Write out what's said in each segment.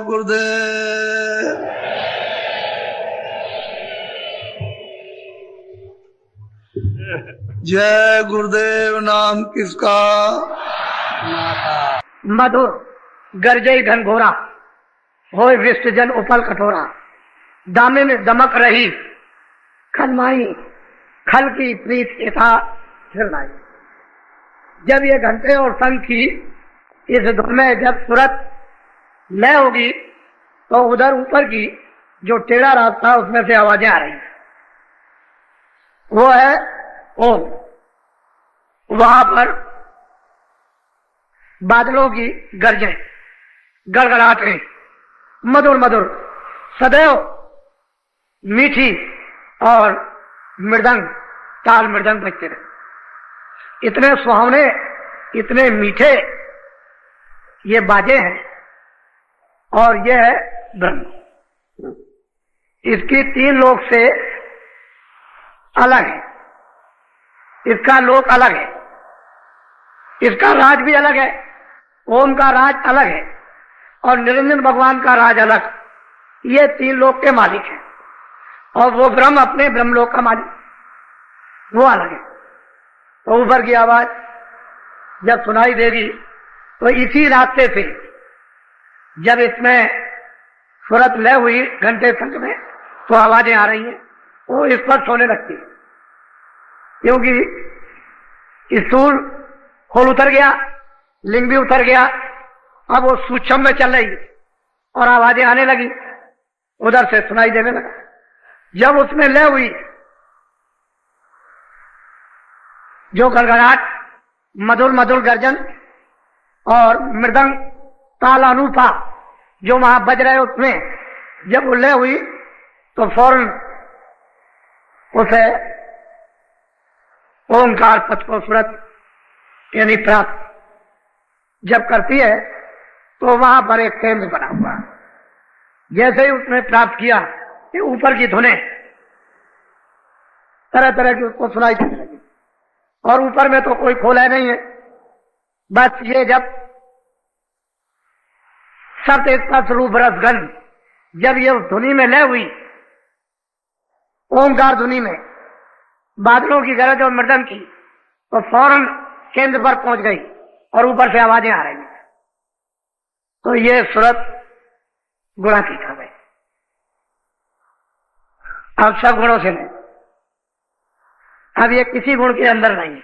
गुरुदेव। जय गुरुदेव। नाम किसका? मधुर गरजई घनघोरा, होय विष्ट जन उपल कठोरा। दामे में दमक रही खलमाई, खल की प्रीत यथा फिरनाई। जब ये घंटे और शंख की इस धुन में जब सूरत लय होगी तो उधर ऊपर की जो टेढ़ा रास्ता उसमें से आवाजें आ रही हैं, वो है ओम। वहां पर बादलों की गर्जें, गड़गड़ाहटें, मधुर मधुर सदैव मीठी और मृदंग, ताल मृदंग बजते रहे। इतने सुहावने, इतने मीठे ये बाजे हैं। और यह है ब्रह्म। इसकी 3 लोक से अलग है, इसका लोक अलग है, इसका राज भी अलग है। ओम का राज अलग है और निरंजन भगवान का राज अलग। ये 3 लोक के मालिक हैं और वो ब्रह्म अपने ब्रह्मलोक का मालिक, वो अलग है। तो ऊपर की आवाज जब सुनाई देगी तो इसी रास्ते से जब इसमें सूरत लय हुई घंटे शंख में तो आवाजें आ रही हैं, वो इस पर सोने लगती है, क्योंकि स्थूल खोल उतर गया, लिंग भी उतर गया। अब वो सूक्ष्म में चल रही और आवाजें आने लगी, उधर से सुनाई देने लगा। जब उसमें लय हुई, जो गड़गड़ाहट, मधुर मधुर गर्जन और मृदंग ताल अनूपा जो वहां बज रहे, उसमें जब लय हुई तो फौरन उसे ओंकार पद को सूरत यानी प्राप्त जब करती है तो वहां पर एक केंद्र बना हुआ। जैसे ही उसने प्राप्त किया कि ऊपर की धुनें तरह तरह की उसको सुनाई देने लगी और ऊपर में तो कोई खोला नहीं है। बस ये जब सत्य स्पर्श रूप रस गंध, जब ये धुनी में लय हुई, ओंकार धुनी में बादलों की गरज और मृदंग की, तो फौरन केंद्र पर पहुंच गई और ऊपर से आवाजें आ रही। तो ये सूरत गुणातीत हो गई। अब सब गुणों से नहीं, अब ये किसी गुण के अंदर नहीं है।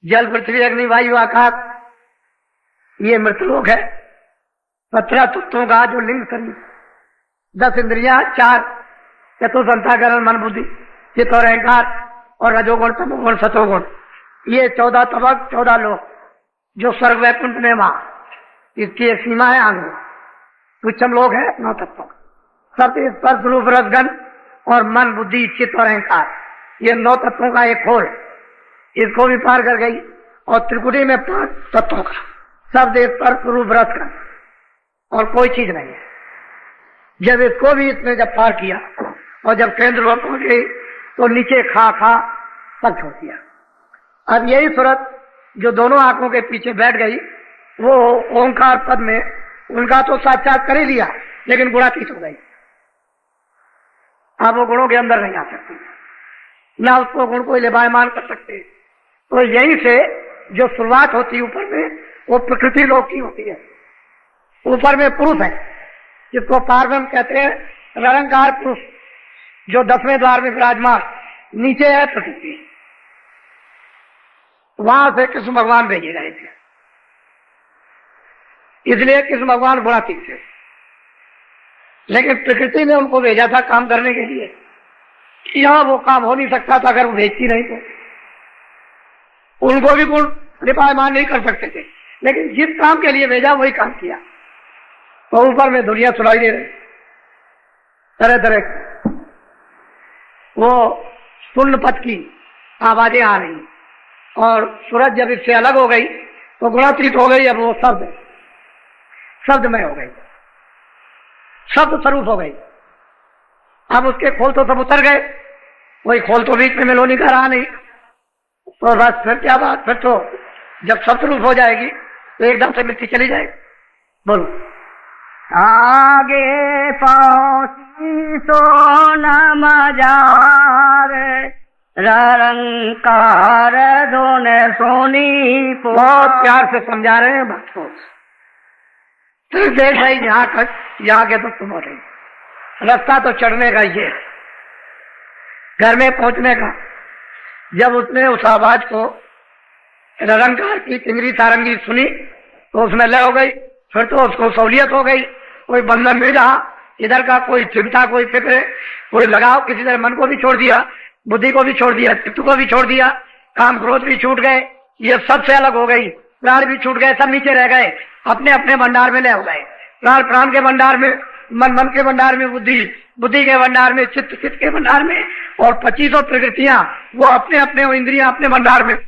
जल पृथ्वी अग्नि वायु आकाश ये मृतलोक है। 17 तत्वों का जो लिंग शरीर, 10 इंद्रियां, 4 चतुर्थ मन बुद्धि चित्त और अहंकार और रजोगुण तमोगुण सतोगुण, ये 14 तबक 14 लोक जो स्वर्ग वैकुंठ में वहां, इसकी एक सीमा है आंगन। सूक्ष्म लोक है 9 तत्वों, सत्य स्पर्श रूप रसगन और मन बुद्धि चित्त और अहंकार, ये 9 तत्वों का एक खोल, इसको भी पार कर गई। और त्रिकुटी में 5 तत्वों का शब्द स्पर्श रूप रसगन और कोई चीज नहीं है। जब इसको भी इसने जब पार किया और जब केंद्र पर पहुंच गई तो नीचे खा खा सब छोड़ दिया। अब यही सूरत जो दोनों आंखों के पीछे बैठ गई, वो ओंकार पद में उनका तो साक्षात कर ही लिया, लेकिन गुणातीत हो गई। अब वो गुणों के अंदर नहीं आ सकती, ना उसको गुण को लिबायमान कर सकते। तो यहीं से जो शुरुआत होती है ऊपर में, वो प्रकृति लोक की होती है। ऊपर में पुरुष है जिसको पारब्रह्म कहते हैं, निरंकार पुरुष जो 10वें द्वार में विराजमान, नीचे है प्रकृति। वहां से कृष्ण भगवान भेजे गए थे, इसलिए कृष्ण भगवान गुणातीत थे। लेकिन प्रकृति ने उनको भेजा था काम करने के लिए। यहां वो काम हो नहीं सकता था अगर वो भेजती नहीं तो। उनको भी गुण लिपायमान नहीं कर सकते थे, लेकिन जिस काम के लिए भेजा वही काम किया। तो ऊपर में दुनिया सुनाई दे रही तरह तरह, वो शून्य पथ की आवाजें आ रही और सूरज जब इससे अलग हो गई तो गुणातीत हो गई। अब वो शब्दमय हो गई, शब्द स्वरूप हो गई। अब उसके खोल तो सब उतर गए, वही खोल तो बीच में मेलोनी का रहा नहीं। तो बस फिर क्या बात, फिर तो जब शब्द रूप हो जाएगी तो एकदम से मिट्टी चली जाएगी। बोलो, आगे पहुंची तो न मजार रंकार दोने सोनी। बहुत प्यार से समझा रहे हैं भक्त को। तो देख रही यहाँ तक, यहाँ के तो तुम हो रही रास्ता तो चढ़ने का ही है, घर में पहुंचने का। जब उसने उस आवाज को रंकार की तिंगरी सारंगी सुनी तो उसमें लय हो गई। फिर तो उसको सहूलियत हो गई, कोई बंधन नहीं रहा इधर का, कोई चिंता, कोई फिक्र, कोई लगाव। किसी तरह मन को भी छोड़ दिया, बुद्धि को भी छोड़ दिया, चित्त को भी छोड़ दिया, काम क्रोध भी छूट गए, ये सबसे अलग हो गई। प्राण भी छूट गए, सब नीचे रह गए, अपने अपने भंडार में ले हो गए। प्राण प्राण के भंडार में, मन मन के भंडार में, बुद्धि बुद्धि के भंडार में, चित्त चित्त के भंडार में, और 25 प्रकृतियां वो अपने अपने, इंद्रियां अपने भंडार में।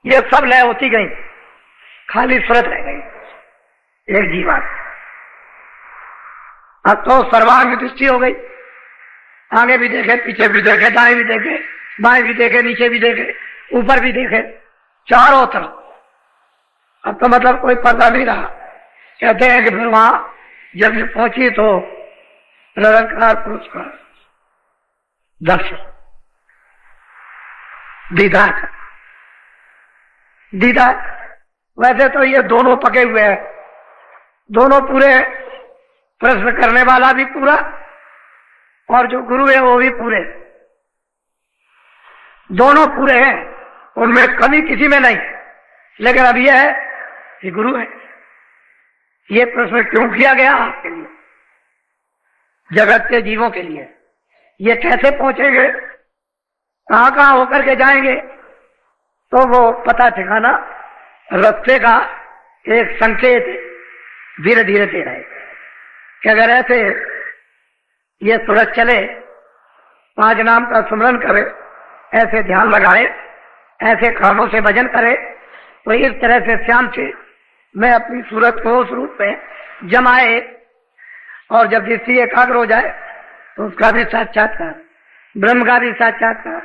ये सब लय होती गई, खाली सुरत रह गई एक जीवन। अब तो सर्वांग दृष्टि हो गई, आगे भी देखे, पीछे भी देखे, दाएं भी देखे, बाएं भी देखे, नीचे भी देखे, ऊपर भी देखे, चारों तरफ। अब तो मतलब कोई पर्दा नहीं रहा। कहते हैं कि फिर वहां जब पहुंची तो निरंकार पुरुष का दर्शन, दीदार। दीदार वैसे तो ये दोनों पके हुए हैं, दोनों पूरे, प्रश्न करने वाला भी पूरा और जो गुरु है वो भी पूरे, दोनों पूरे हैं, उनमें कमी किसी में नहीं। लेकिन अब यह है कि गुरु है। ये प्रश्न क्यों किया गया आपके लिए, जगत के जीवों के लिए? ये कैसे पहुंचेंगे, कहां कहां होकर के जाएंगे? तो वो पता ठिकाना रास्ते का एक संकेत धीरे धीरे दे रहे कि अगर ऐसे ये सूरज चले, 5 नाम का स्मरण करे, ऐसे ध्यान लगाए, ऐसे कानों से भजन करे, तो इस तरह से श्याम से मैं अपनी सूरत को उस रूप में जमाए, और जब दृष्टि एकाग्र हो जाए तो उसका भी साक्षात्कार, ब्रह्म का भी साक्षात्कार,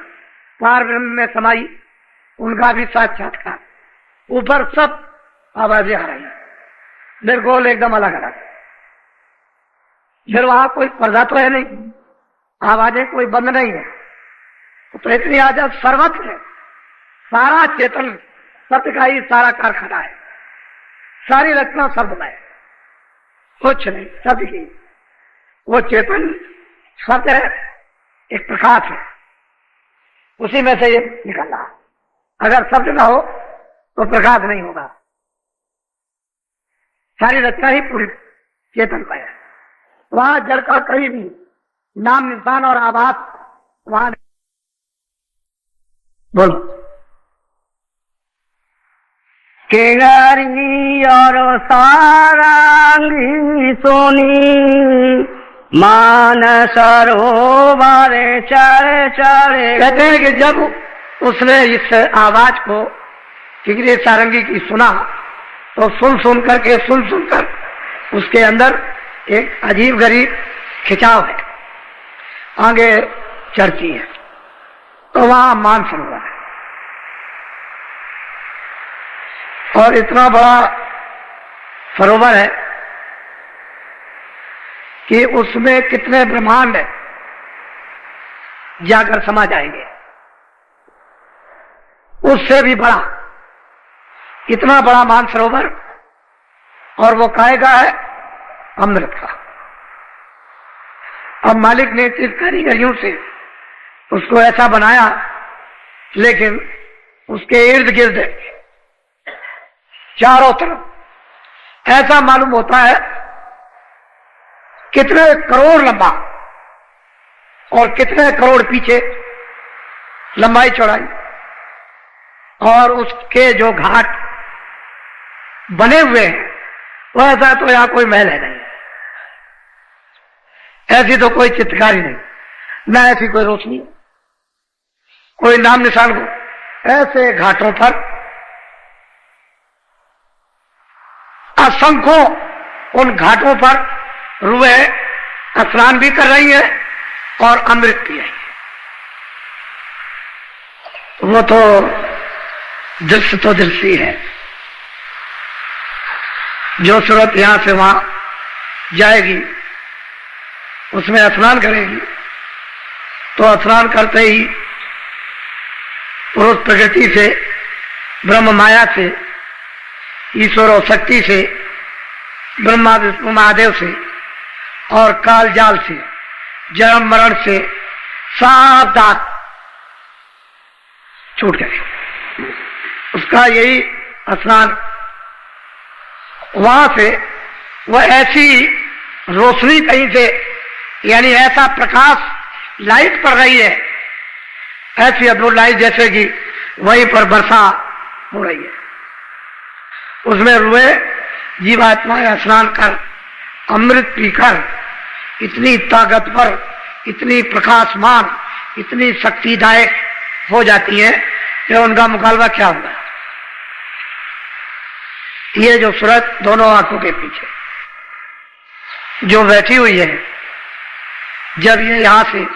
पार ब्रह्म में समाई उनका भी साक्षात्कार। ऊपर सब आवाजें आ रही हैं, बिल्कुल एकदम अलग अलग। फिर वहां कोई पर्दा तो है नहीं, आवाजें कोई बंद नहीं है, तो इतनी आजाद सर्वत्र है। सारा चेतन सत्य का ही सारा कारखाना है, सारी रचना शब्द में, कुछ नहीं, शब्द की। वो चेतन शब्द है, एक प्रकाश है, उसी में से ये निकल रहा। अगर शब्द ना हो तो प्रकाश नहीं होगा। सारी रचना ही पूरी चेतन पर है। वहां जड़ का कहीं भी नाम, निशान और आवाज वहां बोलो। केगारी और सारंगी सोनी, मान सरोवर चढ़े चढ़े। कहते हैं कि जब उसने इस आवाज को किगरी सारंगी की सुना तो सुन सुनकर उसके अंदर एक अजीब गरीब खिंचाव है, आगे चढ़ती है। तो वहां मानसरोवर है, और इतना बड़ा सरोवर है कि उसमें कितने ब्रह्मांड जाकर समा जाएंगे। उससे भी बड़ा, इतना बड़ा मानसरोवर, और वो काहे का है? अमृत का। अब मालिक ने इस कारीगरियों से उसको ऐसा बनाया, लेकिन उसके इर्द गिर्द चारों तरफ ऐसा मालूम होता है कितने करोड़ लंबा और कितने करोड़ पीछे लंबाई चौड़ाई, और उसके जो घाट बने हुए हैं वो ऐसा तो यहां कोई महल है नहीं, ऐसी तो कोई चित्रकारी नहीं, ना ऐसी कोई रोशनी, कोई नाम निशान को। ऐसे घाटों पर असंख्यों उन घाटों पर रुएं स्नान भी कर रही है और अमृत पी रही है। वो तो दृश्य है, जो सूरत यहां से वहां जाएगी, उसमें स्नान करेगी, तो स्नान करते ही पुरुष प्रकृति से, ब्रह्म माया से, ईश्वर और शक्ति से, ब्रह्मा विष्णु महादेव से और काल जाल से, जन्म मरण से सब दांत छूट गए। उसका यही स्नान। वहां से वह ऐसी रोशनी कहीं से, यानी ऐसा प्रकाश, लाइट पड़ रही है, ऐसी अद्भुत लाइट जैसे कि वहीं पर वर्षा हो रही है। उसमें रुए जीवात्माएं स्नान कर, अमृत पीकर इतनी ताकतवर, इतनी प्रकाशमान, इतनी शक्तिदायक हो जाती है कि उनका मुकाबला क्या होगा। ये जो सूरत दोनों आंखों के पीछे जो बैठी हुई है, जब ये यहां से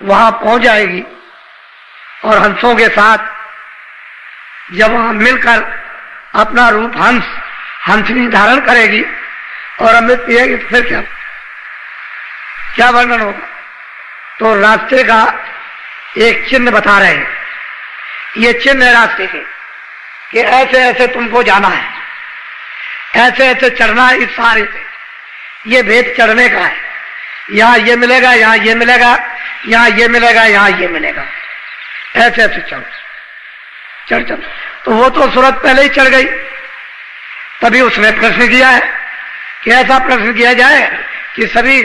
वहां पहुंच जाएगी और हंसों के साथ जब वहां मिलकर अपना रूप हंसनी धारण करेगी और अमृत पिएगी, तो फिर क्या वर्णन होगा। तो रास्ते का एक चिन्ह बता रहे हैं। ये चिन्ह है रास्ते के कि ऐसे ऐसे तुमको जाना है, ऐसे ऐसे चढ़ना है, इस सहारे से ये भेद चढ़ने का है। यहाँ ये मिलेगा, यहाँ ये मिलेगा, यहाँ ये मिलेगा, यहाँ ये मिलेगा, ऐसे ऐसे चढ़ चढ़ चढ़। तो वो तो सूरत पहले ही चढ़ गई, तभी उसने प्रश्न किया है कि ऐसा प्रश्न किया जाए कि सभी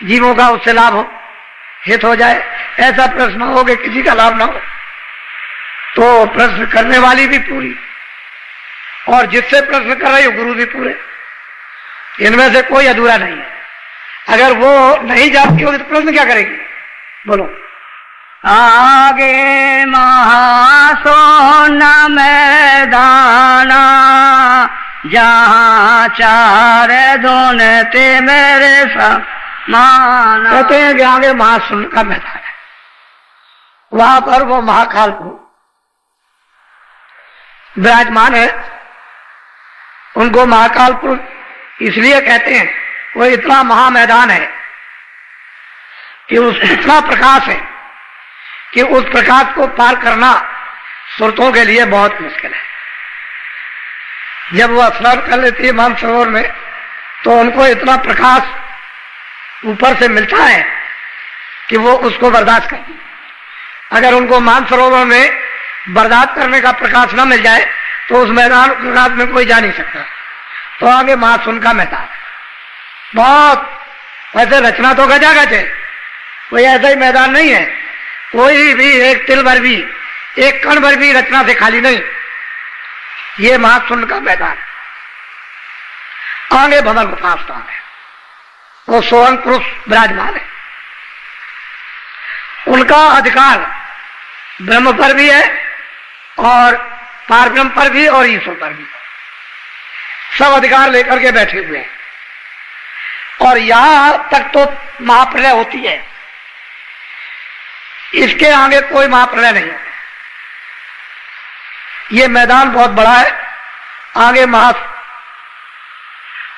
जीवों का उससे लाभ हो, हित हो जाए। ऐसा प्रश्न हो कि किसी का लाभ ना हो। तो प्रश्न करने वाली भी पूरी और जिससे प्रश्न कर रही हो गुरु भी पूरे, इनमें से कोई अधूरा नहीं है। अगर वो नहीं जानती होगी तो प्रश्न क्या करेगी, बोलो। आगे महासोना मैदाना, जहाँ चार धुनते मेरे समाना। कहते हैं कि आगे महासुन का मैदान है, वहां पर वो महाकाल को विराजमान है। उनको महाकाल पुरुष इसलिए कहते हैं, वो इतना महामैदान है कि उस इतना प्रकाश है कि उस प्रकाश को पार करना सुरतों के लिए बहुत मुश्किल है। जब वो स्नान कर लेती है मानसरोवर में, तो उनको इतना प्रकाश ऊपर से मिलता है कि वो उसको बर्दाश्त करती है। अगर उनको मानसरोवर में बर्दाश्त करने का प्रकाश न मिल जाए तो उस मैदान प्रकाश में कोई जा नहीं सकता। तो आगे महासुन का मैदान बहुत, वैसे रचना तो गजागज है, कोई ऐसा ही मैदान नहीं है, कोई भी एक तिल भर भी, एक कण भर भी रचना से खाली नहीं। ये महासुन का मैदान। आगे भवन स्थान है, वो सोहन पुरुष विराजमान है। उनका अधिकार ब्रह्म पर भी है और पारब्रह्म पर भी और ईश्वर पर भी, सब अधिकार लेकर के बैठे हुए हैं। और यहां तक तो महाप्रलय होती है, इसके आगे कोई महाप्रलय नहीं है। ये मैदान बहुत बड़ा है। आगे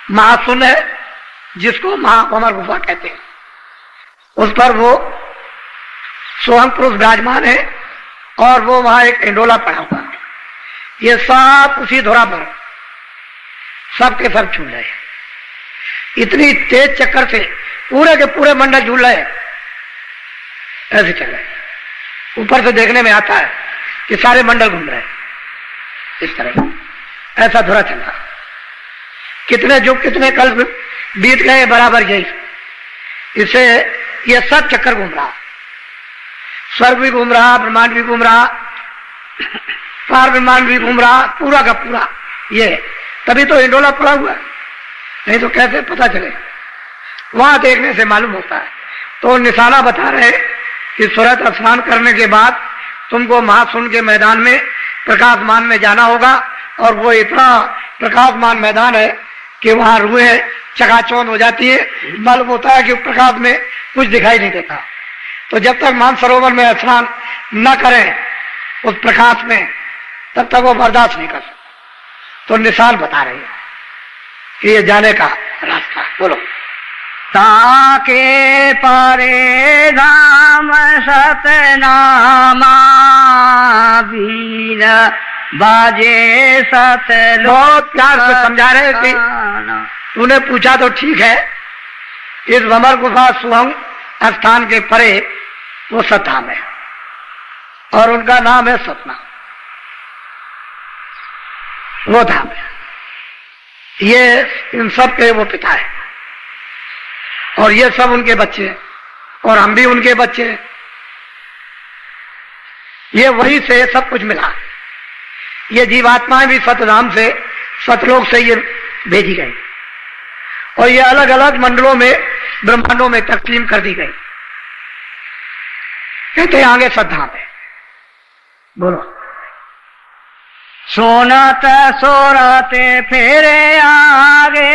महासुन है, जिसको महाअमर गुफा कहते हैं। उस पर वो सोहम पुरुष विराजमान है और वो वहां एक इंडोला पड़ा हुआ है। ये सब उसी धुरा पर सबके सब झूल रहे हैं। इतनी तेज चक्कर से पूरे के पूरे मंडल झूल रहे हैं, ऐसे चल रहे। ऊपर से देखने में आता है कि सारे मंडल घूम रहे हैं इस तरह, ऐसा धुरा चल रहा। कितने युग कितने कल्प बीत गए, बराबर यही। इससे ये सब चक्कर घूम रहा, स्वर्ग भी घूम रहा, ब्रह्मांड भी घूम रहा, पार ब्रह्मांड भी घूम रहा, पूरा का पूरा ये। तभी तो इंडोला पड़ा हुआ है, नहीं तो कैसे पता चले। वहां देखने से मालूम होता है। तो निशाना बता रहे कि सूरत स्नान करने के बाद तुमको महासुन के मैदान में प्रकाशमान में जाना होगा। और वो इतना प्रकाशमान मैदान है कि वहां रूहें चकाचौंध हो जाती है। मालूम होता है कि प्रकाश में कुछ दिखाई नहीं देता। तो जब तक मानसरोवर में स्नान न करें उस प्रकाश में, तब तक वो बर्दाश्त नहीं कर सकते। तो निशान बता रहे हैं। कि ये जाने का रास्ता। बोलो। ताके परे धाम सतनामा बीन बाजे सतलोक। बहुत प्यार से समझा रहे कि तूने पूछा तो ठीक है, इस भंवर गुफा सुहंग स्थान के परे वो सतधाम है और उनका नाम है सतना, वो धाम है। ये इन सब के वो पिता है और ये सब उनके बच्चे हैं और हम भी उनके बच्चे हैं। ये वही से सब कुछ मिला। ये जीवात्माएं भी सतधाम से, सतलोक से ये भेजी गई और ये अलग अलग मंडलों में, ब्रह्मांडों में तकसीम कर दी गई। कहते हैं आगे सतधाम है। बोलो। सोनत सोरते फेरे आगे